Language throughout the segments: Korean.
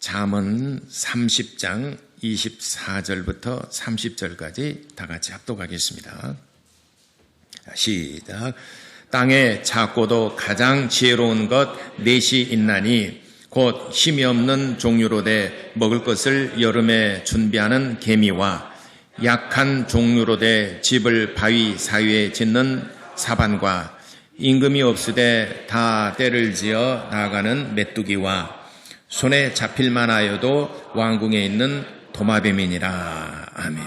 잠언 30장 24절부터 30절까지 다 같이 합독하겠습니다. 시작. 땅에 작고도 가장 지혜로운 것 넷이 있나니 곧 힘이 없는 종류로 돼 먹을 것을 여름에 준비하는 개미와 약한 종류로 돼 집을 바위 사이에 짓는 사반과 임금이 없으되 다 때를 지어 나아가는 메뚜기와 손에 잡힐만 하여도 왕궁에 있는 도마뱀이니라. 아멘.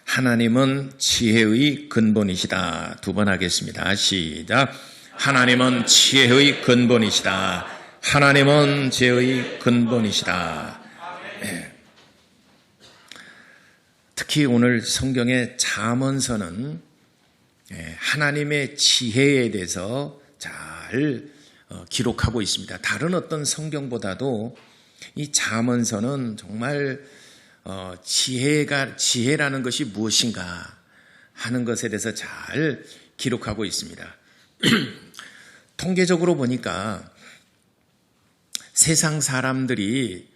하나님은 지혜의 근본이시다. 두 번 하겠습니다. 시작. 하나님은 지혜의 근본이시다. 하나님은 지혜의 근본이시다. 네. 특히 오늘 성경의 잠언서는 하나님의 지혜에 대해서 잘 기록하고 있습니다. 다른 어떤 성경보다도 이 잠언서는 정말 지혜라는 것이 무엇인가 하는 것에 대해서 잘 기록하고 있습니다. 통계적으로 보니까 세상 사람들이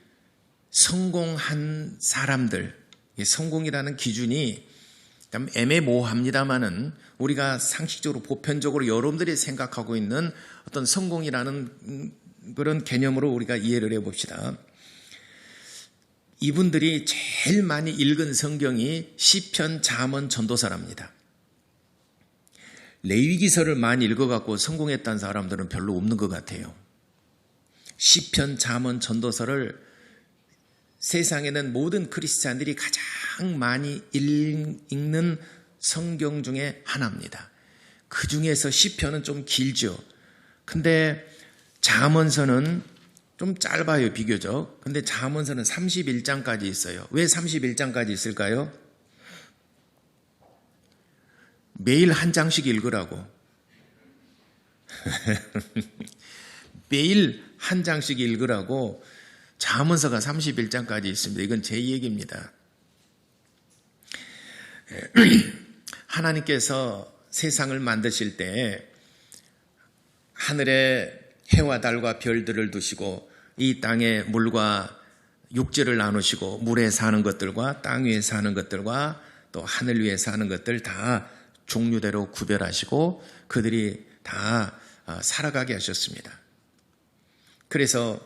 성공한 사람들, 성공이라는 기준이 참 애매모호합니다만은 우리가 상식적으로 보편적으로 여러분들이 생각하고 있는 어떤 성공이라는 그런 개념으로 우리가 이해를 해봅시다. 이분들이 제일 많이 읽은 성경이 시편, 잠언, 전도서랍니다. 레위기서를 많이 읽어갖고 성공했다는 사람들은 별로 없는 것 같아요. 시편, 잠언, 전도서를 세상에는 모든 크리스찬들이 가장 많이 읽는 성경 중에 하나입니다. 그 중에서 시편은 좀 길죠. 근데 잠언서는 좀 짧아요, 비교적. 근데 잠언서는 31장까지 있어요. 왜 31장까지 있을까요? 매일 한 장씩 읽으라고. 매일 한 장씩 읽으라고 잠언서가 31장까지 있습니다. 이건 제 얘기입니다. 하나님께서 세상을 만드실 때 하늘에 해와 달과 별들을 두시고 이 땅에 물과 육지를 나누시고 물에 사는 것들과 땅 위에 사는 것들과 또 하늘 위에 사는 것들 다 종류대로 구별하시고 그들이 다 살아가게 하셨습니다. 그래서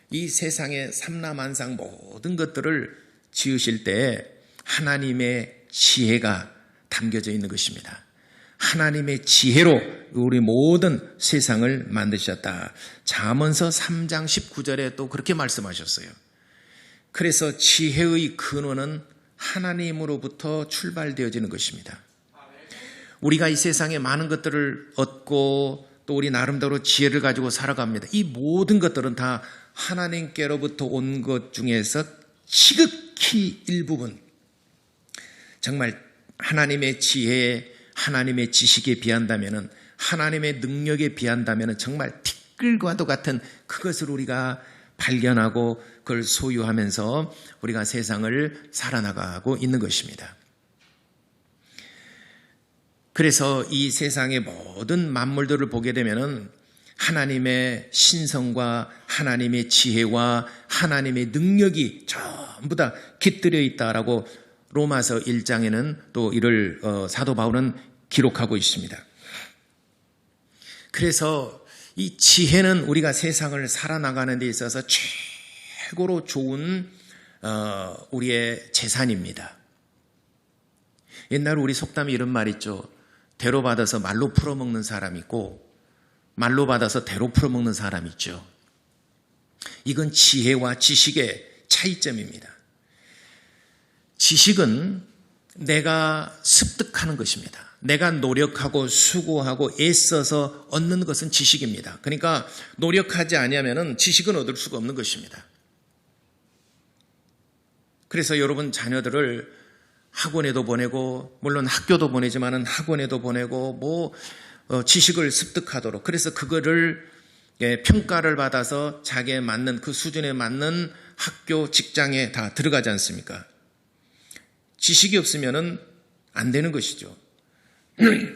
이 세상의 삼라만상 모든 것들을 지으실 때 하나님의 지혜가 담겨져 있는 것입니다. 하나님의 지혜로 우리 모든 세상을 만드셨다. 잠언서 3장 19절에 또 그렇게 말씀하셨어요. 그래서 지혜의 근원은 하나님으로부터 출발되어지는 것입니다. 우리가 이 세상에 많은 것들을 얻고 또 우리 나름대로 지혜를 가지고 살아갑니다. 이 모든 것들은 다 하나님께로부터 온 것 중에서 지극히 일부분, 정말 하나님의 지혜에 하나님의 지식에 비한다면, 하나님의 능력에 비한다면 정말 티끌과도 같은 그것을 우리가 발견하고 그걸 소유하면서 우리가 세상을 살아나가고 있는 것입니다. 그래서 이 세상의 모든 만물들을 보게 되면 하나님의 신성과 하나님의 지혜와 하나님의 능력이 전부 다 깃들여 있다라고 로마서 1장에는 또 이를 사도 바울은 기록하고 있습니다. 그래서 이 지혜는 우리가 세상을 살아나가는 데 있어서 최고로 좋은 우리의 재산입니다. 옛날에 우리 속담에 이런 말 있죠. 대로 받아서 말로 풀어먹는 사람 있고 말로 받아서 대로 풀어먹는 사람 있죠. 이건 지혜와 지식의 차이점입니다. 지식은 내가 습득하는 것입니다. 내가 노력하고 수고하고 애써서 얻는 것은 지식입니다. 그러니까 노력하지 않으면 지식은 얻을 수가 없는 것입니다. 그래서 여러분 자녀들을 학원에도 보내고 물론 학교도 보내지만은 학원에도 보내고 지식을 습득하도록 그래서 그거를 평가를 받아서 자기에 맞는 그 수준에 맞는 학교 직장에 다 들어가지 않습니까? 지식이 없으면은 안 되는 것이죠.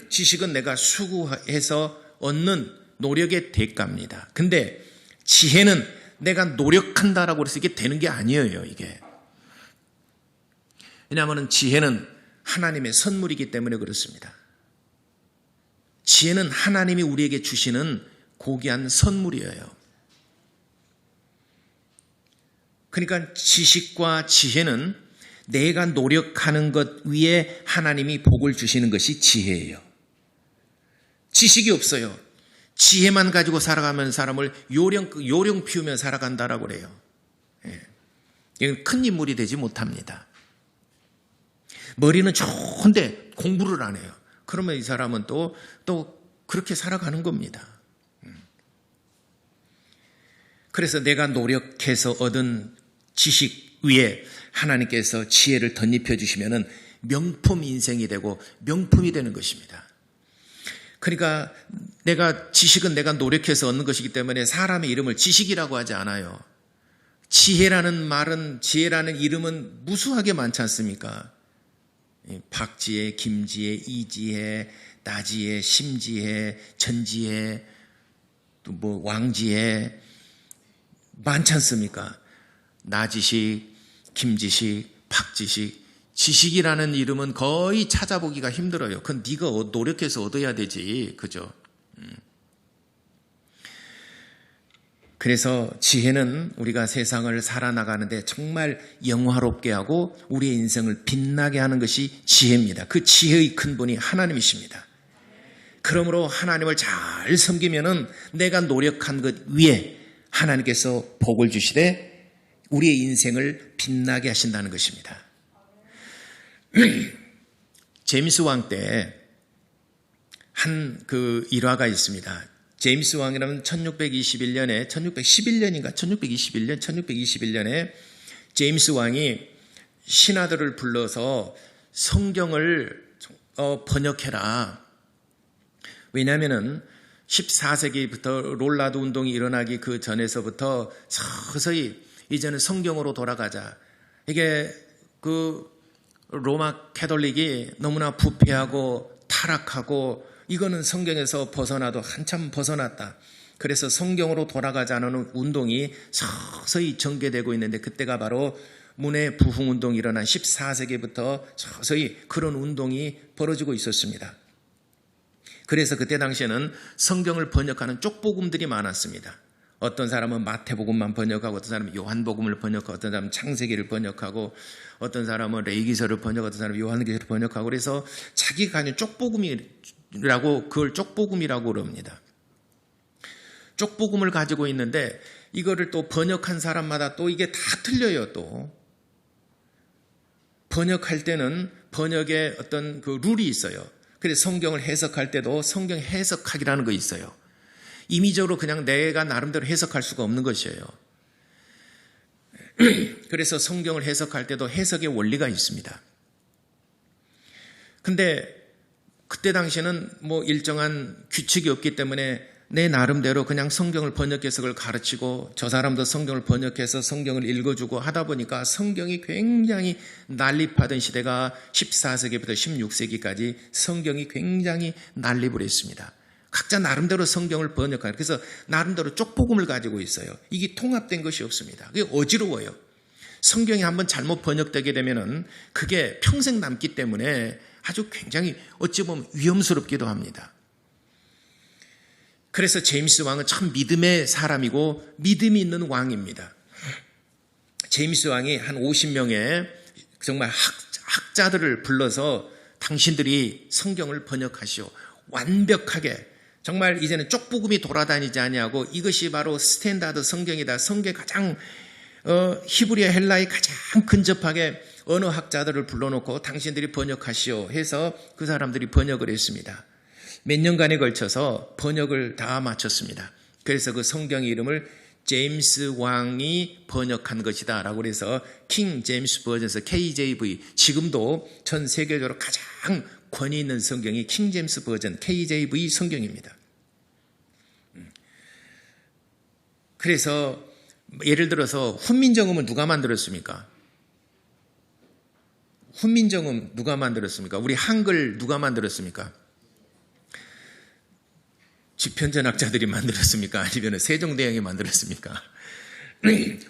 지식은 내가 수고해서 얻는 노력의 대가입니다. 근데 지혜는 내가 노력한다라고 해서 이게 되는 게 아니에요, 이게. 왜냐하면 지혜는 하나님의 선물이기 때문에 그렇습니다. 지혜는 하나님이 우리에게 주시는 고귀한 선물이에요. 그러니까 지식과 지혜는 내가 노력하는 것 위에 하나님이 복을 주시는 것이 지혜예요. 지식이 없어요. 지혜만 가지고 살아가면 사람을 요령 피우며 살아간다라고 그래요. 이건 큰 인물이 되지 못합니다. 머리는 좋은데 공부를 안 해요. 그러면 이 사람은 또 그렇게 살아가는 겁니다. 그래서 내가 노력해서 얻은 지식 위에 하나님께서 지혜를 덧입혀 주시면은 명품 인생이 되고 명품이 되는 것입니다. 그러니까 지식은 내가 노력해서 얻는 것이기 때문에 사람의 이름을 지식이라고 하지 않아요. 지혜라는 이름은 무수하게 많지 않습니까? 박지혜, 김지혜, 이지혜, 나지혜, 심지혜, 전지혜, 또 뭐 왕지혜 많지 않습니까? 나지식, 김지식, 박지식, 지식이라는 이름은 거의 찾아보기가 힘들어요. 그건 네가 노력해서 얻어야 되지, 그죠? 그래서 지혜는 우리가 세상을 살아나가는데 정말 영화롭게 하고 우리의 인생을 빛나게 하는 것이 지혜입니다. 그 지혜의 근본이 하나님이십니다. 그러므로 하나님을 잘 섬기면은 내가 노력한 것 위에 하나님께서 복을 주시되 우리의 인생을 빛나게 하신다는 것입니다. 제임스 왕 때 한 그 일화가 있습니다. 제임스 왕이라면 1621년에 제임스 왕이 신하들을 불러서 성경을 번역해라. 왜냐하면은 14세기부터 롤라드 운동이 일어나기 그 전에서부터 서서히 이제는 성경으로 돌아가자. 이게 그 로마 캐톨릭이 너무나 부패하고 타락하고 이거는 성경에서 벗어나도 한참 벗어났다. 그래서 성경으로 돌아가자는 운동이 서서히 전개되고 있는데 그때가 바로 문해 부흥 운동이 일어난 14세기부터 서서히 그런 운동이 벌어지고 있었습니다. 그래서 그때 당시에는 성경을 번역하는 쪽복음들이 많았습니다. 어떤 사람은 마태복음만 번역하고 어떤 사람은 요한복음을 번역하고 어떤 사람은 창세기를 번역하고 어떤 사람은 레위기서를 번역하고 어떤 사람은 요한계시를 번역하고 그래서 자기가 가진 쪽복음이라고 그걸 쪽복음이라고 그럽니다. 쪽복음을 가지고 있는데 이거를 또 번역한 사람마다 또 이게 다 틀려요. 또 번역할 때는 번역에 어떤 그 룰이 있어요. 그래서 성경을 해석할 때도 성경 해석학이라는 거 있어요. 임의적으로 그냥 내가 나름대로 해석할 수가 없는 것이에요. 그래서 성경을 해석할 때도 해석의 원리가 있습니다. 근데 그때 당시에는 뭐 일정한 규칙이 없기 때문에 내 나름대로 그냥 성경을 번역해서 그걸 가르치고 저 사람도 성경을 번역해서 성경을 읽어주고 하다 보니까 성경이 굉장히 난립하던 시대가 14세기부터 16세기까지 성경이 굉장히 난립을 했습니다. 각자 나름대로 성경을 번역하는 그래서 나름대로 쪽복음을 가지고 있어요. 이게 통합된 것이 없습니다. 그게 어지러워요. 성경이 한번 잘못 번역되게 되면은 그게 평생 남기 때문에 아주 굉장히 어찌 보면 위험스럽기도 합니다. 그래서 제임스 왕은 참 믿음의 사람이고 믿음이 있는 왕입니다. 제임스 왕이 한 50명의 정말 학자들을 불러서 당신들이 성경을 번역하시오. 완벽하게 정말 이제는 쪽복음이 돌아다니지 아니하고 이것이 바로 스탠다드 성경이다. 성경에 가장 히브리어 헬라에 가장 근접하게 언어학자들을 불러놓고 당신들이 번역하시오 해서 그 사람들이 번역을 했습니다. 몇 년간에 걸쳐서 번역을 다 마쳤습니다. 그래서 그 성경의 이름을 제임스 왕이 번역한 것이다 라고 해서 킹 제임스 버전에서 KJV 지금도 전 세계적으로 가장 권위 있는 성경이 킹 제임스 버전 KJV 성경입니다. 그래서 예를 들어서 훈민정음은 누가 만들었습니까? 훈민정음 누가 만들었습니까? 우리 한글 누가 만들었습니까? 집현전학자들이 만들었습니까? 아니면 세종대왕이 만들었습니까?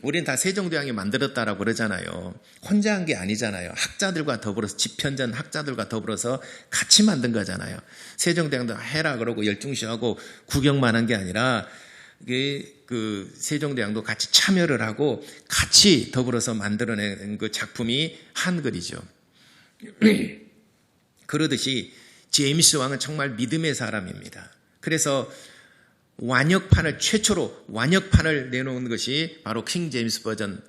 우리는 다 세종대왕이 만들었다라고 그러잖아요. 혼자 한 게 아니잖아요. 학자들과 더불어서, 집현전 학자들과 더불어서 같이 만든 거잖아요. 세종대왕도 해라 그러고 열중시하고 구경만 한 게 아니라 그 세종대왕도 같이 참여를 하고 같이 더불어서 만들어낸 그 작품이 한글이죠. 그러듯이 제임스 왕은 정말 믿음의 사람입니다. 그래서 최초로 완역판을 내놓은 것이 바로 킹 제임스 버전.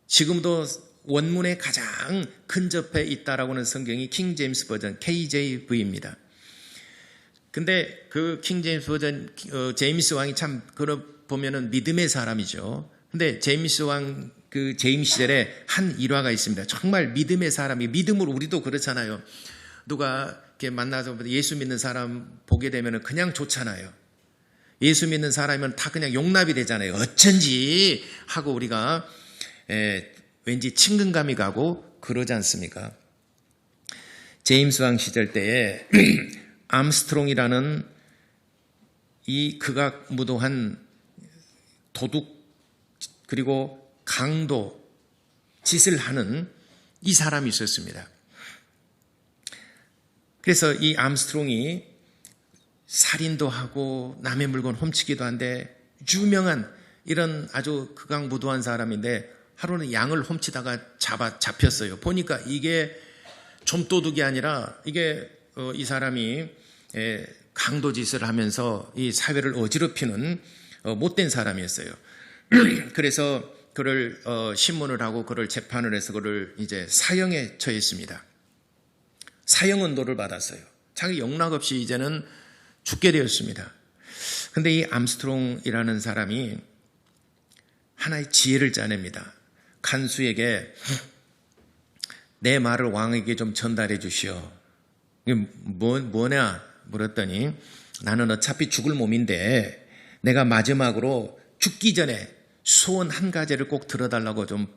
지금도 원문에 가장 근접해 있다라고 하는 성경이 킹 제임스 버전 KJV입니다. 근데 그 킹 제임스 버전 제임스 왕이 참 보면은 믿음의 사람이죠. 근데 제임스 왕 그 재임 시절에 한 일화가 있습니다. 정말 믿음의 사람이, 믿음으로 우리도 그렇잖아요. 누가 이렇게 만나서 예수 믿는 사람 보게 되면은 그냥 좋잖아요. 예수 믿는 사람이면 다 그냥 용납이 되잖아요. 어쩐지 하고 우리가 왠지 친근감이 가고 그러지 않습니까? 제임스 왕 시절 때에 암스트롱이라는 이 극악무도한 도둑 그리고 강도 짓을 하는 이 사람이 있었습니다. 그래서 이 암스트롱이 살인도 하고 남의 물건 훔치기도 한데 유명한 이런 아주 극악무도한 사람인데 하루는 양을 훔치다가 잡혔어요. 보니까 이게 좀도둑이 아니라 이게 이 사람이 강도짓을 하면서 이 사회를 어지럽히는 못된 사람이었어요. 그래서 그를 신문을 하고 그를 재판을 해서 그를 이제 사형에 처했습니다. 사형언도를 받았어요. 자기 영락 없이 이제는 죽게 되었습니다. 그런데 이 암스트롱이라는 사람이 하나의 지혜를 짜냅니다. 간수에게 내 말을 왕에게 좀 전달해 주시오. 뭐냐 물었더니 나는 어차피 죽을 몸인데 내가 마지막으로 죽기 전에 소원 한 가지를 꼭 들어달라고 좀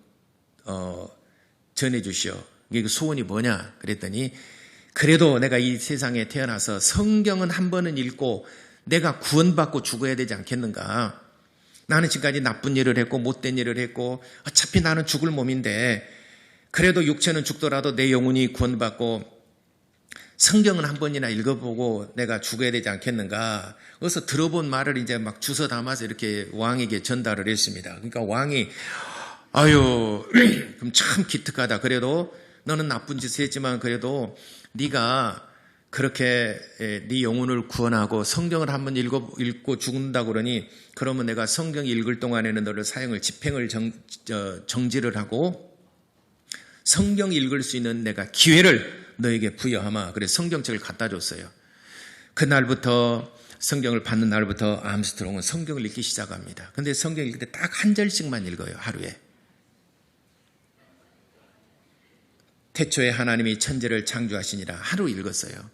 전해 주시오. 이게 그 소원이 뭐냐 그랬더니 그래도 내가 이 세상에 태어나서 성경은 한 번은 읽고 내가 구원받고 죽어야 되지 않겠는가. 나는 지금까지 나쁜 일을 했고 못된 일을 했고 어차피 나는 죽을 몸인데 그래도 육체는 죽더라도 내 영혼이 구원받고 성경은 한 번이나 읽어보고 내가 죽어야 되지 않겠는가. 그래서 들어본 말을 이제 막 주워 담아서 이렇게 왕에게 전달을 했습니다. 그러니까 왕이 그럼 참 기특하다. 그래도 너는 나쁜 짓을 했지만 그래도 네가 그렇게 네 영혼을 구원하고 성경을 한번 읽고 죽는다고 그러니 그러면 내가 성경 읽을 동안에는 너를 집행을 정지를 하고 성경 읽을 수 있는 내가 기회를 너에게 부여하마. 그래서 성경책을 갖다 줬어요. 그날부터 성경을 받는 날부터 암스트롱은 성경을 읽기 시작합니다. 근데 성경 읽을 때 딱 한 절씩만 읽어요. 하루에. 태초에 하나님이 천지를 창조하시니라 하루 읽었어요.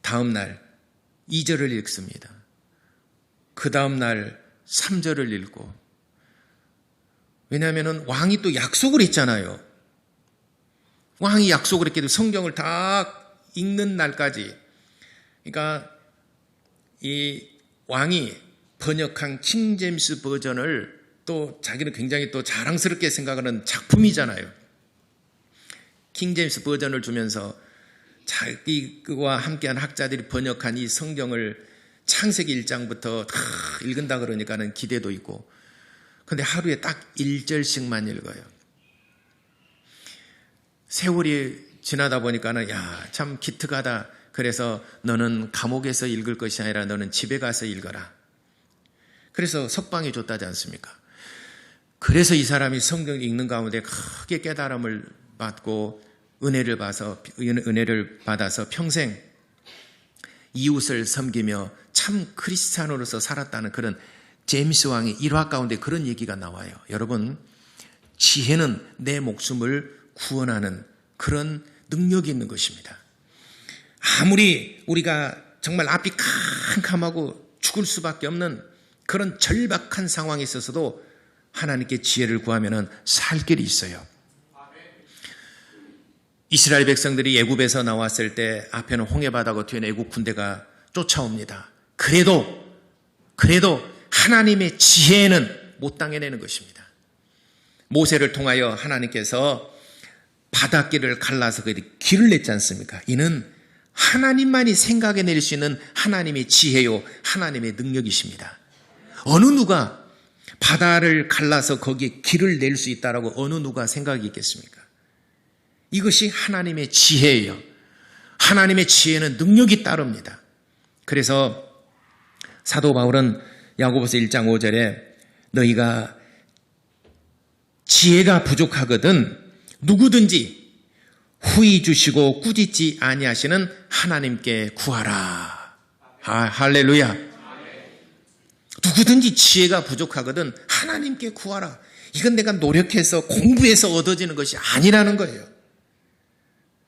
다음 날 2절을 읽습니다. 그 다음 날 3절을 읽고. 왜냐하면 왕이 또 약속을 했잖아요. 왕이 약속을 했기 때문에 성경을 다 읽는 날까지. 그러니까 이 왕이 번역한 킹 제임스 버전을 또 자기는 굉장히 또 자랑스럽게 생각하는 작품이잖아요. 킹 제임스 버전을 주면서 자기와 함께한 학자들이 번역한 이 성경을 창세기 1장부터 다 읽는다 그러니까는 기대도 있고. 그런데 하루에 딱 1절씩만 읽어요. 세월이 지나다 보니까는 참 기특하다. 그래서 너는 감옥에서 읽을 것이 아니라 너는 집에 가서 읽어라. 그래서 석방해 줬다지 않습니까? 그래서 이 사람이 성경을 읽는 가운데 크게 깨달음을 받고 은혜를 받아서 평생 이웃을 섬기며 참 크리스찬으로서 살았다는 그런 제임스 왕의 일화 가운데 그런 얘기가 나와요. 여러분, 지혜는 내 목숨을 구원하는 그런 능력이 있는 것입니다. 아무리 우리가 정말 앞이 캄캄하고 죽을 수밖에 없는 그런 절박한 상황에 있어서도 하나님께 지혜를 구하면 살 길이 있어요. 이스라엘 백성들이 애굽에서 나왔을 때 앞에는 홍해바다가 뒤에는 애굽 군대가 쫓아옵니다. 그래도 하나님의 지혜는 못 당해내는 것입니다. 모세를 통하여 하나님께서 바닷길을 갈라서 길을 냈지 않습니까? 이는 하나님만이 생각해낼 수 있는 하나님의 지혜요, 하나님의 능력이십니다. 어느 누가 바다를 갈라서 거기에 길을 낼 수 있다라고 어느 누가 생각이 있겠습니까? 이것이 하나님의 지혜예요. 하나님의 지혜는 능력이 따릅니다. 그래서 사도 바울은 야고보서 1장 5절에 너희가 지혜가 부족하거든 누구든지 후히 주시고 꾸짖지 아니하시는 하나님께 구하라. 할렐루야. 누구든지 지혜가 부족하거든 하나님께 구하라. 이건 내가 노력해서 공부해서 얻어지는 것이 아니라는 거예요.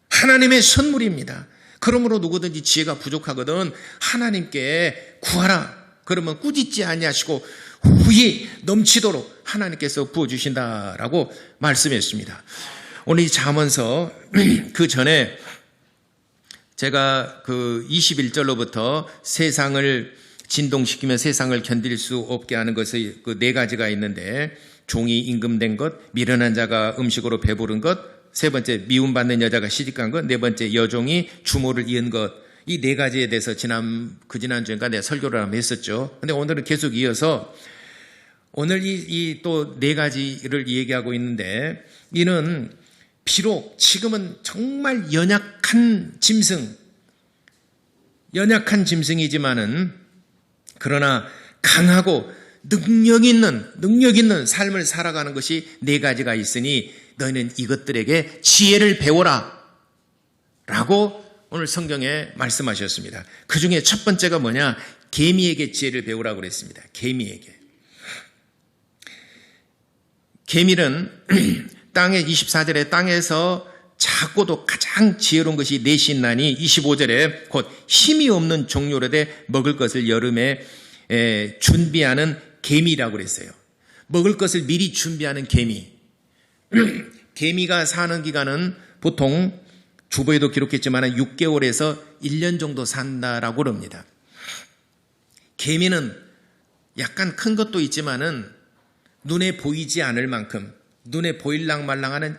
하나님의 선물입니다. 그러므로 누구든지 지혜가 부족하거든 하나님께 구하라. 그러면 꾸짖지 아니하시고 후히 넘치도록 하나님께서 부어주신다라고 말씀했습니다. 오늘 이 잠언서 그 전에 제가 그 21절로부터 세상을 진동시키며 세상을 견딜 수 없게 하는 것이 그 네 가지가 있는데 종이 임금된 것, 미련한 자가 음식으로 배부른 것, 세 번째 미움받는 여자가 시집간 것, 네 번째 여종이 주모를 이은 것, 이 네 가지에 대해서 지난주인가 내가 설교를 한번 했었죠. 근데 오늘은 계속 이어서 오늘 이 또 네 가지를 얘기하고 있는데 이는 비록 지금은 정말 연약한 짐승이지만은 그러나 강하고 능력 있는 삶을 살아가는 것이 네 가지가 있으니 너희는 이것들에게 지혜를 배워라 라고 오늘 성경에 말씀하셨습니다. 그 중에 첫 번째가 뭐냐? 개미에게 지혜를 배우라고 그랬습니다. 개미는 땅에 24절에 땅에서 작고도 가장 지혜로운 것이 넷이나니 25절에 곧 힘이 없는 종류로되 먹을 것을 여름에 준비하는 개미라고 그랬어요. 먹을 것을 미리 준비하는 개미. 개미가 사는 기간은 보통 주보에도 기록했지만 6개월에서 1년 정도 산다라고 그럽니다. 개미는 약간 큰 것도 있지만은 눈에 보이지 않을 만큼 눈에 보일랑말랑하는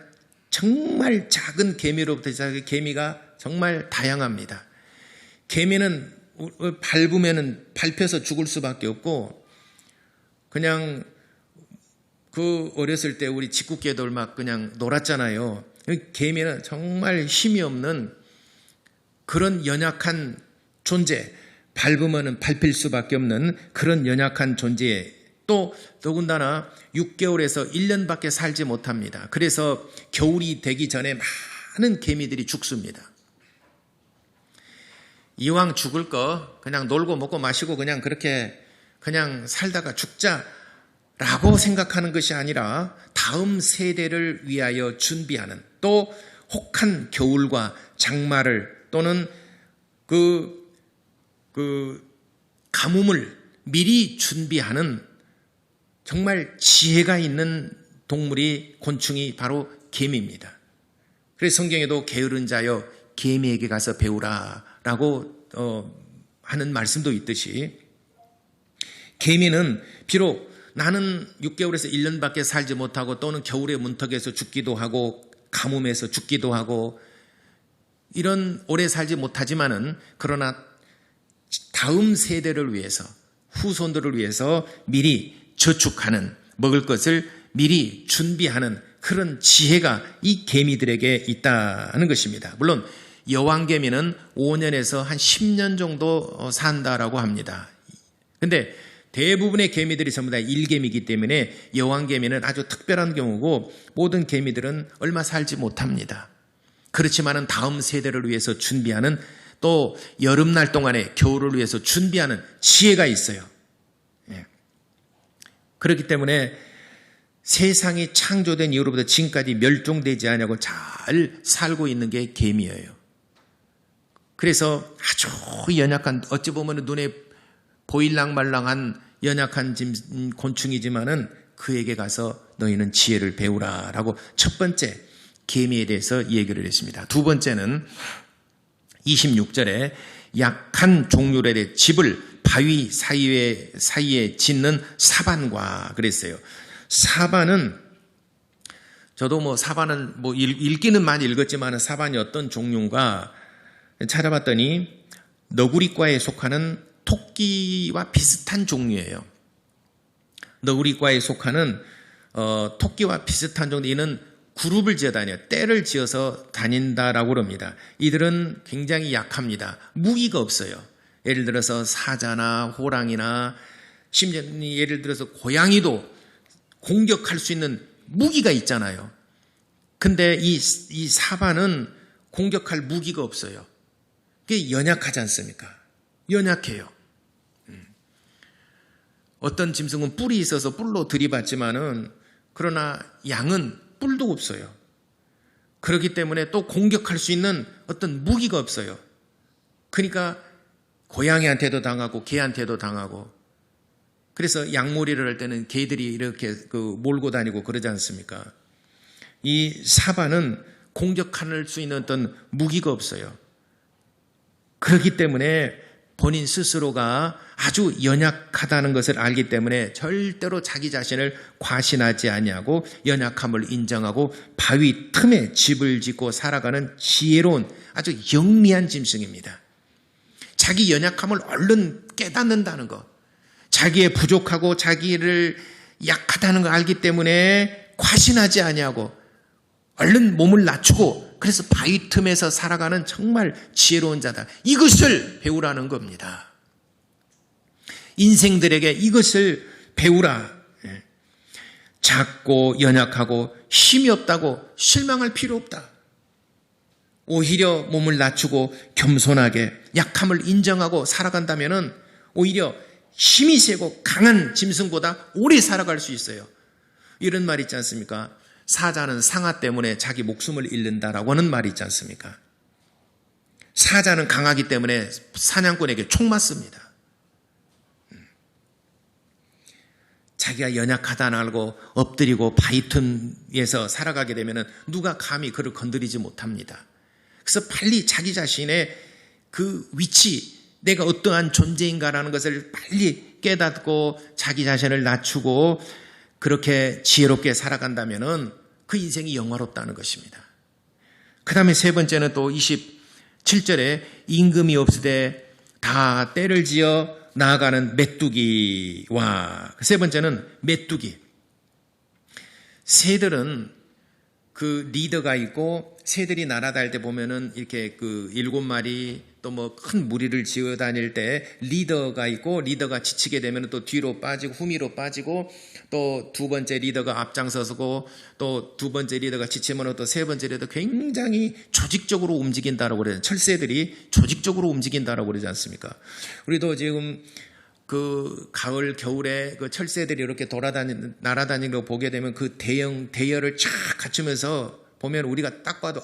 정말 작은 개미로부터 시작해 개미가 정말 다양합니다. 개미는 밟으면은 밟혀서 죽을 수밖에 없고 그냥 그 어렸을 때 우리 직구개들 막 그냥 놀았잖아요. 개미는 정말 힘이 없는 그런 연약한 존재, 밟으면은 밟힐 수밖에 없는 그런 연약한 존재에 또 더군다나 6개월에서 1년밖에 살지 못합니다. 그래서 겨울이 되기 전에 많은 개미들이 죽습니다. 이왕 죽을 거 그냥 놀고 먹고 마시고 그냥 그렇게 그냥 살다가 죽자라고 생각하는 것이 아니라 다음 세대를 위하여 준비하는 또 혹한 겨울과 장마를 또는 그 가뭄을 미리 준비하는 정말 지혜가 있는 동물이 곤충이 바로 개미입니다. 그래서 성경에도 게으른 자여 개미에게 가서 배우라라고 하는 말씀도 있듯이 개미는 비록 나는 6개월에서 1년밖에 살지 못하고 또는 겨울에 문턱에서 죽기도 하고 가뭄에서 죽기도 하고 이런 오래 살지 못하지만은 그러나 다음 세대를 위해서 후손들을 위해서 미리 저축하는 먹을 것을 미리 준비하는 그런 지혜가 이 개미들에게 있다는 것입니다. 물론 여왕개미는 5년에서 한 10년 정도 산다라고 합니다. 근데 대부분의 개미들이 전부 다 일개미이기 때문에 여왕개미는 아주 특별한 경우고 모든 개미들은 얼마 살지 못합니다. 그렇지만은 다음 세대를 위해서 준비하는 또 여름날 동안에 겨울을 위해서 준비하는 지혜가 있어요. 그렇기 때문에 세상이 창조된 이후로부터 지금까지 멸종되지 않냐고 잘 살고 있는 게 개미예요. 그래서 아주 연약한 어찌 보면 눈에 보일랑말랑한 연약한 곤충이지만은 그에게 가서 너희는 지혜를 배우라라고 첫 번째 개미에 대해서 얘기를 했습니다. 두 번째는 26절에 약한 종류에 대해 집을 바위 사이에 짓는 사반과 그랬어요. 사반은 저도 사반은 읽기는 많이 읽었지만 사반이 어떤 종류인가 찾아봤더니 너구리과에 속하는 토끼와 비슷한 종류예요. 너구리과에 속하는 토끼와 비슷한 종류, 이는 그룹을 지어 다녀 떼를 지어서 다닌다라고 그럽니다. 이들은 굉장히 약합니다. 무기가 없어요. 예를 들어서 사자나 호랑이나 심지어 예를 들어서 고양이도 공격할 수 있는 무기가 있잖아요. 근데 이 사반은 공격할 무기가 없어요. 그게 연약하지 않습니까? 연약해요. 어떤 짐승은 뿔이 있어서 뿔로 들이받지만은 그러나 양은 뿔도 없어요. 그렇기 때문에 또 공격할 수 있는 어떤 무기가 없어요. 그러니까 고양이한테도 당하고 개한테도 당하고, 그래서 양몰이를 할 때는 개들이 이렇게 몰고 다니고 그러지 않습니까? 이 사반은 공격할 수 있는 어떤 무기가 없어요. 그렇기 때문에 본인 스스로가 아주 연약하다는 것을 알기 때문에 절대로 자기 자신을 과신하지 아니하고 연약함을 인정하고 바위 틈에 집을 짓고 살아가는 지혜로운 아주 영리한 짐승입니다. 자기 연약함을 얼른 깨닫는다는 것, 자기의 부족하고 자기를 약하다는 걸 알기 때문에 과신하지 아니하고 얼른 몸을 낮추고 그래서 바위 틈에서 살아가는 정말 지혜로운 자다. 이것을 배우라는 겁니다. 인생들에게 이것을 배우라. 작고 연약하고 힘이 없다고 실망할 필요 없다. 오히려 몸을 낮추고 겸손하게 약함을 인정하고 살아간다면 오히려 힘이 세고 강한 짐승보다 오래 살아갈 수 있어요. 이런 말 있지 않습니까? 사자는 상아 때문에 자기 목숨을 잃는다라고 하는 말이 있지 않습니까? 사자는 강하기 때문에 사냥꾼에게 총 맞습니다. 자기가 연약하다는 알고 엎드리고 바위 틈에서 살아가게 되면 누가 감히 그를 건드리지 못합니다. 그래서 빨리 자기 자신의 그 위치, 내가 어떠한 존재인가라는 것을 빨리 깨닫고 자기 자신을 낮추고 그렇게 지혜롭게 살아간다면 그 인생이 영화롭다는 것입니다. 그 다음에 세 번째는 또 27절에 임금이 없으되 다 떼를 지어 나아가는 메뚜기와, 세 번째는 메뚜기. 새들은 그 리더가 있고 새들이 날아다닐 때 보면은 이렇게 그 7마리 또 큰 무리를 지어 다닐 때 리더가 있고, 리더가 지치게 되면 또 뒤로 빠지고 후미로 빠지고, 또 두 번째 리더가 앞장서고, 또 두 번째 리더가 지치면 또 세 번째 리더 굉장히 조직적으로 움직인다라고 그래요. 철새들이 조직적으로 움직인다라고 그러지 않습니까? 우리도 지금 그 가을 겨울에 그 철새들이 이렇게 날아다니는 거 보게 되면 그 대열을 쫙 갖추면서 보면 우리가 딱 봐도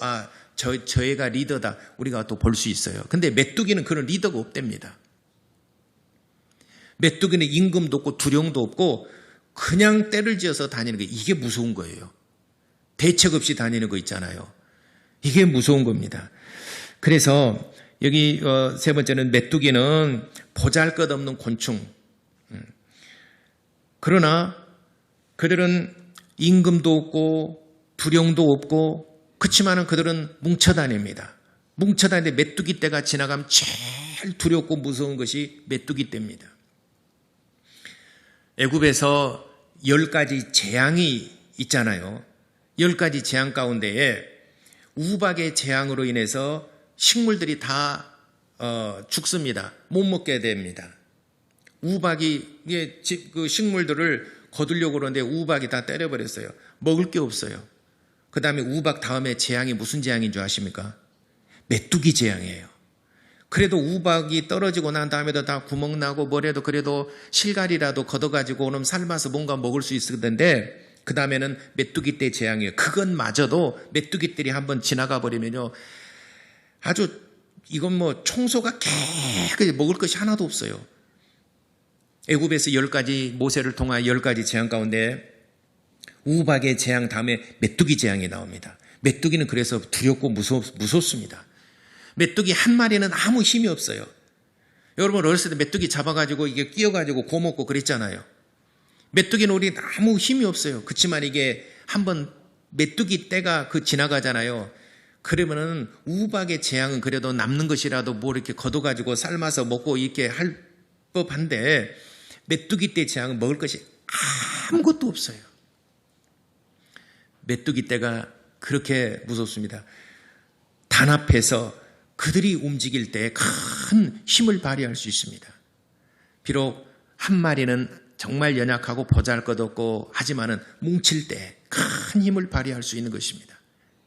저 애가 리더다 우리가 또 볼 수 있어요. 근데 메뚜기는 그런 리더가 없답니다. 메뚜기는 임금도 없고 두령도 없고 그냥 떼를 지어서 다니는 거, 이게 무서운 거예요. 대책 없이 다니는 거 있잖아요. 이게 무서운 겁니다. 그래서 여기 세 번째는 메뚜기는 보잘것없는 곤충. 그러나 그들은 임금도 없고 두령도 없고, 그렇지만은 그들은 뭉쳐다닙니다. 뭉쳐다니는데 메뚜기 떼가 지나가면 제일 두렵고 무서운 것이 메뚜기 떼입니다. 애굽에서 10가지 재앙이 있잖아요. 10가지 재앙 가운데에 우박의 재앙으로 인해서 식물들이 다 죽습니다. 못 먹게 됩니다. 우박이 그 식물들을 거두려고 그러는데 우박이 다 때려버렸어요. 먹을 게 없어요. 그 다음에 우박 다음에 재앙이 무슨 재앙인 줄 아십니까? 메뚜기 재앙이에요. 그래도 우박이 떨어지고 난 다음에도 다 구멍 나고 뭐래도 그래도 실갈이라도 걷어가지고 오늘 삶아서 뭔가 먹을 수 있을 텐데, 그 다음에는 메뚜기 떼 재앙이에요. 그것마저도 메뚜기들이 한번 지나가 버리면요, 아주 이건 청소가 깨끗이 먹을 것이 하나도 없어요. 애굽에서 10가지 모세를 통하여 10가지 재앙 가운데 우박의 재앙 다음에 메뚜기 재앙이 나옵니다. 메뚜기는 그래서 두렵고 무섭습니다. 메뚜기 한 마리는 아무 힘이 없어요. 여러분 어렸을 때 메뚜기 잡아가지고 이게 끼어가지고 고 먹고 그랬잖아요. 메뚜기 놀이 아무 힘이 없어요. 그렇지만 이게 한번 메뚜기 때가 지나가잖아요. 그러면은 우박의 재앙은 그래도 남는 것이라도 뭐 이렇게 걷어가지고 삶아서 먹고 이렇게 할 법한데 메뚜기 때 재앙은 먹을 것이 아무것도 없어요. 메뚜기 때가 그렇게 무섭습니다. 단합해서 그들이 움직일 때 큰 힘을 발휘할 수 있습니다. 비록 한 마리는 정말 연약하고 보잘것없고 하지만은 뭉칠 때 큰 힘을 발휘할 수 있는 것입니다.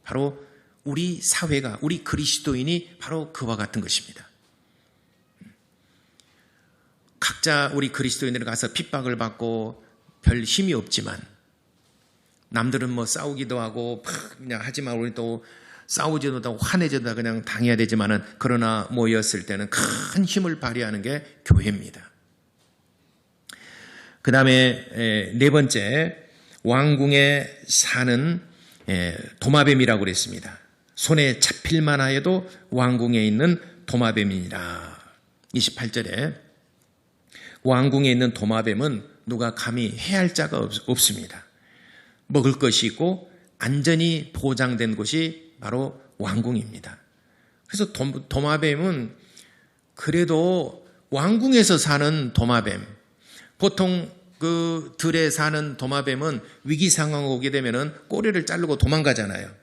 바로 우리 사회가, 우리 그리스도인이 바로 그와 같은 것입니다. 각자 우리 그리스도인들이 가서 핍박을 받고 별 힘이 없지만 남들은 뭐 싸우기도 하고 그냥 하지만 우리 또 싸우지도 못하고 화내지도 그냥 당해야 되지만은 그러나 모였을 때는 큰 힘을 발휘하는 게 교회입니다. 그 다음에 네 번째, 왕궁에 사는 도마뱀이라고 그랬습니다. 손에 잡힐만 하여도 왕궁에 있는 도마뱀이니라. 28절에 왕궁에 있는 도마뱀은 누가 감히 해할 자가 없습니다. 먹을 것이 있고 안전이 보장된 곳이 바로 왕궁입니다. 그래서 도마뱀은 그래도 왕궁에서 사는 도마뱀, 보통 그 들에 사는 도마뱀은 위기 상황이 오게 되면은 꼬리를 자르고 도망가잖아요.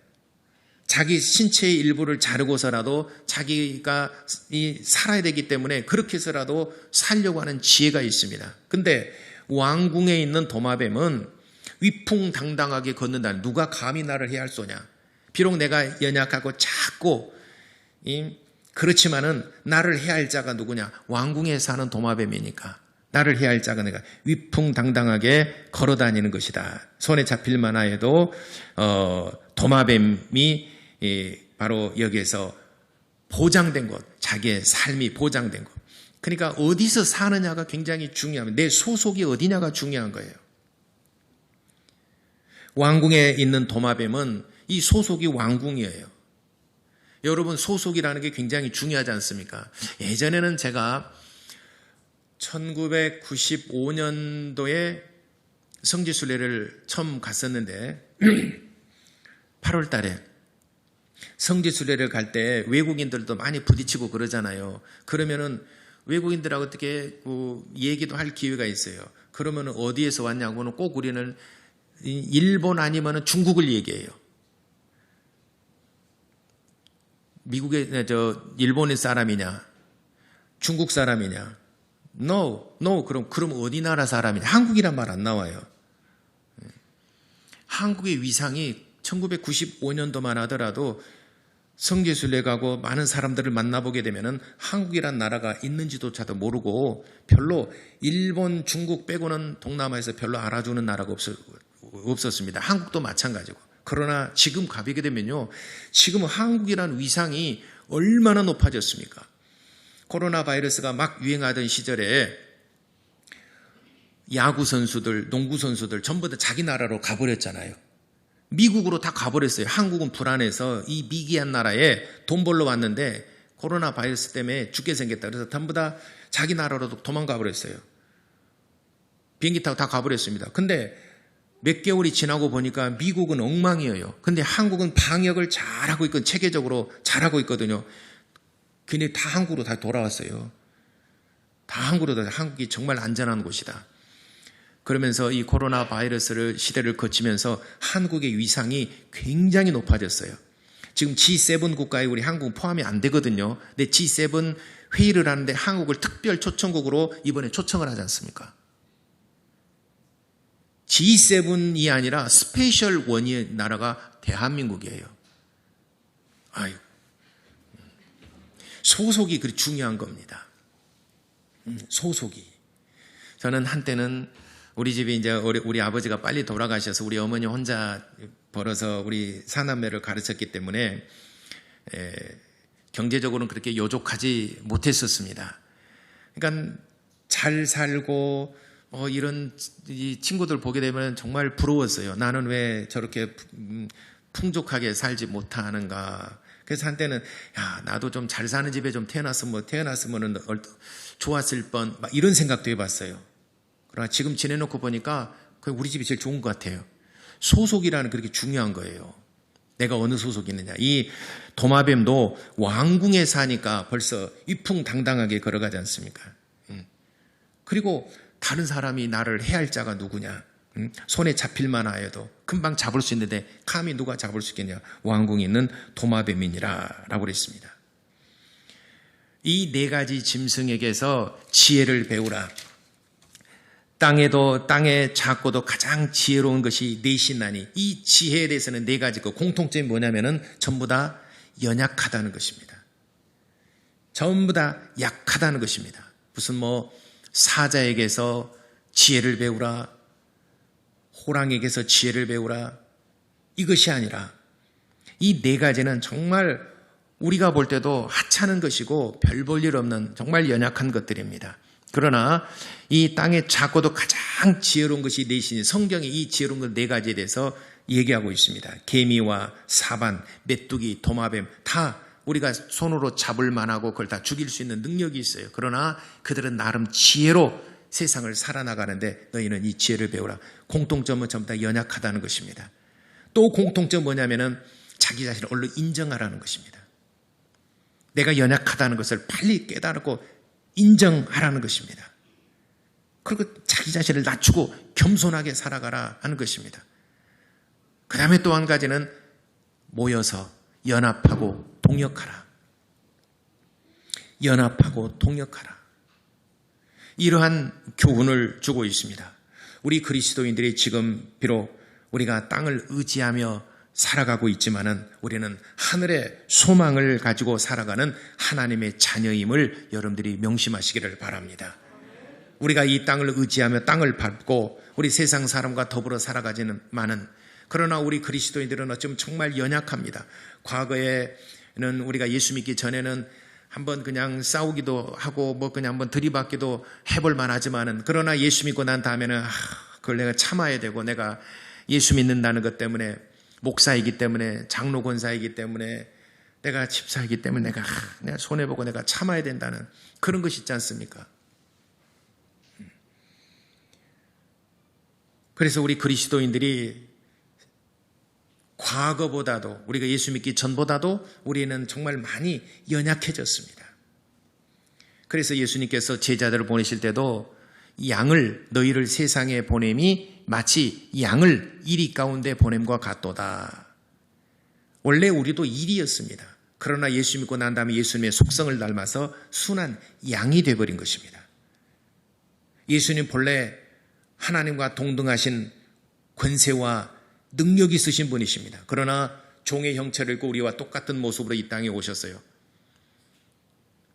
자기 신체의 일부를 자르고서라도 자기가 살아야 되기 때문에 그렇게 해서라도 살려고 하는 지혜가 있습니다. 근데 왕궁에 있는 도마뱀은 위풍당당하게 걷는다. 누가 감히 나를 해할 소냐. 비록 내가 연약하고 작고 그렇지만은 나를 해할 자가 누구냐. 왕궁에 사는 도마뱀이니까 나를 해할 자가 내가 위풍당당하게 걸어다니는 것이다. 손에 잡힐만 하여도 도마뱀이 바로 여기에서 보장된 것, 자기의 삶이 보장된 것. 그러니까 어디서 사느냐가 굉장히 중요합니다. 내 소속이 어디냐가 중요한 거예요. 왕궁에 있는 도마뱀은 이 소속이 왕궁이에요. 여러분 소속이라는 게 굉장히 중요하지 않습니까? 예전에는 제가 1995년도에 성지순례를 처음 갔었는데 8월 달에 성지순례를 갈 때 외국인들도 많이 부딪히고 그러잖아요. 그러면은 외국인들하고 어떻게 얘기도 할 기회가 있어요. 그러면은 어디에서 왔냐고는 꼭 우리는 일본 아니면은 중국을 얘기해요. 미국의 일본의 사람이냐, 중국 사람이냐? No. 그럼 어디 나라 사람이냐? 한국이란 말 안 나와요. 한국의 위상이 1995년도만 하더라도 성지순례 가고 많은 사람들을 만나보게 되면은 한국이란 나라가 있는지조차도 모르고 별로 일본, 중국 빼고는 동남아에서 별로 알아주는 나라가 없었습니다. 한국도 마찬가지고. 그러나 지금 가보게 되면요. 지금 한국이란 위상이 얼마나 높아졌습니까? 코로나 바이러스가 막 유행하던 시절에 야구 선수들, 농구 선수들 전부 다 자기 나라로 가버렸잖아요. 미국으로 다 가버렸어요. 한국은 불안해서 이 미개한 나라에 돈 벌러 왔는데 코로나 바이러스 때문에 죽게 생겼다. 그래서 전부 다 자기 나라로 도망가 버렸어요. 비행기 타고 다 가버렸습니다. 근데 몇 개월이 지나고 보니까 미국은 엉망이에요. 근데 한국은 방역을 잘하고 있고 체계적으로 잘하고 있거든요. 근데 다 한국으로 다 돌아왔어요. 다 한국이 정말 안전한 곳이다. 그러면서 이 코로나 바이러스를 시대를 거치면서 한국의 위상이 굉장히 높아졌어요. 지금 G7 국가에 우리 한국 포함이 안 되거든요. 근데 G7 회의를 하는데 한국을 특별 초청국으로 이번에 초청을 하지 않습니까? G7이 아니라 스페셜 원의 나라가 대한민국이에요. 아유, 소속이 그리 중요한 겁니다. 소속이. 저는 한때는 우리 집이 이제 우리 아버지가 빨리 돌아가셔서 우리 어머니 혼자 벌어서 우리 사남매를 가르쳤기 때문에 경제적으로는 그렇게 요족하지 못했었습니다. 그러니까 잘 살고 이런 이 친구들 보게 되면 정말 부러웠어요. 나는 왜 저렇게 풍족하게 살지 못하는가. 그래서 한때는 야, 나도 좀 잘 사는 집에 좀 태어났으면 좋았을 뻔, 막 이런 생각도 해봤어요. 그러나 지금 지내놓고 보니까 우리 집이 제일 좋은 것 같아요. 소속이라는 그렇게 중요한 거예요. 내가 어느 소속이 있느냐. 이 도마뱀도 왕궁에 사니까 벌써 위풍당당하게 걸어가지 않습니까? 그리고 다른 사람이 나를 해할 자가 누구냐. 손에 잡힐만 하여도 금방 잡을 수 있는데 감히 누가 잡을 수 있겠냐. 왕궁에 있는 도마뱀이니라 라고 그랬습니다. 이 네 가지 짐승에게서 지혜를 배우라. 땅에 작고도 가장 지혜로운 것이 넷이나니 이 지혜에 대해서는 네 가지 공통점이 뭐냐면은 전부 다 연약하다는 것입니다. 전부 다 약하다는 것입니다. 무슨 사자에게서 지혜를 배우라, 호랑이에게서 지혜를 배우라, 이것이 아니라 이 네 가지는 정말 우리가 볼 때도 하찮은 것이고 별 볼 일 없는 정말 연약한 것들입니다. 그러나 이 땅에 작고도 가장 지혜로운 것이 넷이니 성경이 이 지혜로운 것 네 가지에 대해서 얘기하고 있습니다. 개미와 사반, 메뚜기, 도마뱀 다 우리가 손으로 잡을 만하고 그걸 다 죽일 수 있는 능력이 있어요. 그러나 그들은 나름 지혜로 세상을 살아나가는데 너희는 이 지혜를 배우라. 공통점은 전부 다 연약하다는 것입니다. 또 공통점 뭐냐면은 자기 자신을 얼른 인정하라는 것입니다. 내가 연약하다는 것을 빨리 깨달고 인정하라는 것입니다. 그리고 자기 자신을 낮추고 겸손하게 살아가라 하는 것입니다. 그 다음에 또 한 가지는 모여서 연합하고 동역하라. 연합하고 동역하라. 이러한 교훈을 주고 있습니다. 우리 그리스도인들이 지금 비록 우리가 땅을 의지하며 살아가고 있지만은 우리는 하늘의 소망을 가지고 살아가는 하나님의 자녀임을 여러분들이 명심하시기를 바랍니다. 우리가 이 땅을 의지하며 땅을 밟고 우리 세상 사람과 더불어 살아가지는 그러나 우리 그리스도인들은 어쩌면 정말 연약합니다. 과거에는 우리가 예수 믿기 전에는 한번 그냥 싸우기도 하고 그냥 한번 들이받기도 해볼 만하지만은 그러나 예수 믿고 난 다음에는 그걸 내가 참아야 되고 내가 예수 믿는다는 것 때문에 목사이기 때문에 장로 권사이기 때문에 내가 집사이기 때문에 내가 손해보고 내가 참아야 된다는 그런 것이 있지 않습니까? 그래서 우리 그리스도인들이 과거보다도 우리가 예수 믿기 전보다도 우리는 정말 많이 연약해졌습니다. 그래서 예수님께서 제자들을 보내실 때도 너희를 세상에 보냄이 마치 양을 이리 가운데 보냄과 같도다. 원래 우리도 일이었습니다. 그러나 예수 믿고 난 다음에 예수님의 속성을 닮아서 순한 양이 되어버린 것입니다. 예수님 본래 하나님과 동등하신 권세와 능력이 있으신 분이십니다. 그러나 종의 형체를 입고 우리와 똑같은 모습으로 이 땅에 오셨어요.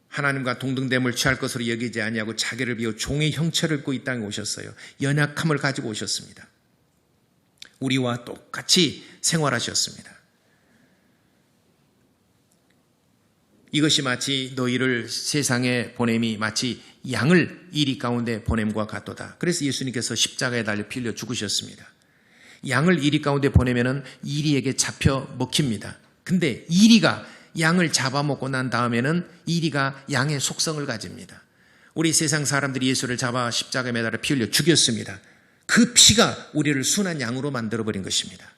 하나님과 동등됨을 취할 것으로 여기지 아니하고 자기를 비워 종의 형체를 입고 이 땅에 오셨어요. 연약함을 가지고 오셨습니다. 우리와 똑같이 생활하셨습니다. 이것이 마치 너희를 세상에 보냄이 마치 양을 이리 가운데 보냄과 같도다. 그래서 예수님께서 십자가에 달려 피 흘려 죽으셨습니다. 양을 이리 가운데 보내면은 이리에게 잡혀 먹힙니다. 근데 이리가 양을 잡아먹고 난 다음에는 이리가 양의 속성을 가집니다. 우리 세상 사람들이 예수를 잡아 십자가에 매달아 피 흘려 죽였습니다. 그 피가 우리를 순한 양으로 만들어버린 것입니다.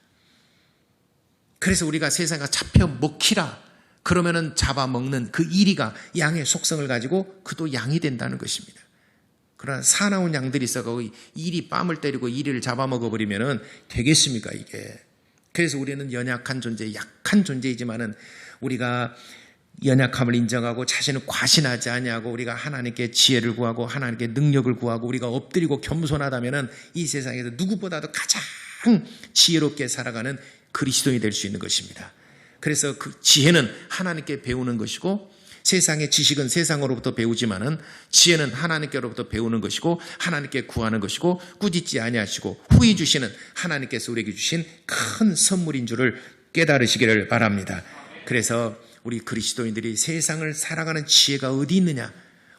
그래서 우리가 세상에 잡혀 먹히라 그러면은 잡아먹는 그 이리가 양의 속성을 가지고 그도 양이 된다는 것입니다. 그러나 사나운 양들이 있어서 이리 뺨을 때리고 이리를 잡아먹어버리면은 되겠습니까 이게. 그래서 우리는 연약한 존재, 약한 존재이지만은 우리가 연약함을 인정하고 자신을 과신하지 아니하고 우리가 하나님께 지혜를 구하고 하나님께 능력을 구하고 우리가 엎드리고 겸손하다면은 이 세상에서 누구보다도 가장 지혜롭게 살아가는 그리스도인이 될 수 있는 것입니다. 그래서 그 지혜는 하나님께 배우는 것이고 세상의 지식은 세상으로부터 배우지만은 지혜는 하나님께로부터 배우는 것이고 하나님께 구하는 것이고 꾸짖지 아니하시고 후히 주시는 하나님께서 우리에게 주신 큰 선물인 줄을 깨달으시기를 바랍니다. 그래서 우리 그리스도인들이 세상을 살아가는 지혜가 어디 있느냐?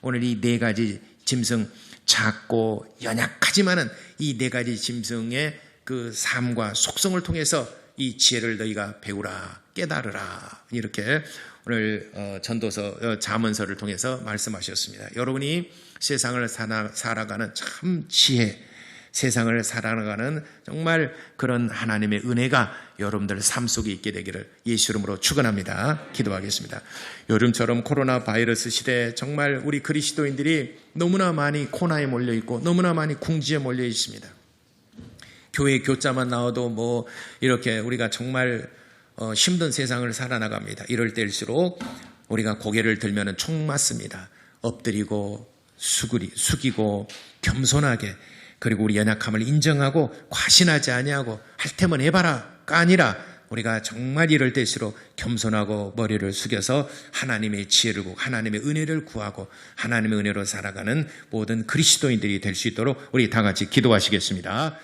오늘 이 네 가지 짐승, 작고 연약하지만은 이 네 가지 짐승의 그 삶과 속성을 통해서 이 지혜를 너희가 배우라, 깨달으라. 이렇게 오늘 전도서 잠언서를 통해서 말씀하셨습니다. 여러분이 세상을 살아가는 참 지혜, 세상을 살아가는 정말 그런 하나님의 은혜가 여러분들 삶 속에 있게 되기를 예수 이름으로 축원합니다. 기도하겠습니다. 요즘처럼 코로나 바이러스 시대에 정말 우리 그리스도인들이 너무나 많이 코너에 몰려 있고 너무나 많이 궁지에 몰려 있습니다. 교회 교자만 나와도 뭐 이렇게 우리가 정말 힘든 세상을 살아나갑니다. 이럴 때일수록 우리가 고개를 들면 총 맞습니다. 엎드리고 숙이고 겸손하게, 그리고 우리 연약함을 인정하고 과신하지 아니하고 할 테면 해봐라가 아니라 우리가 정말 이럴 때일수록 겸손하고 머리를 숙여서 하나님의 지혜를 구하고 하나님의 은혜를 구하고 하나님의 은혜로 살아가는 모든 그리스도인들이 될 수 있도록 우리 다 같이 기도하시겠습니다.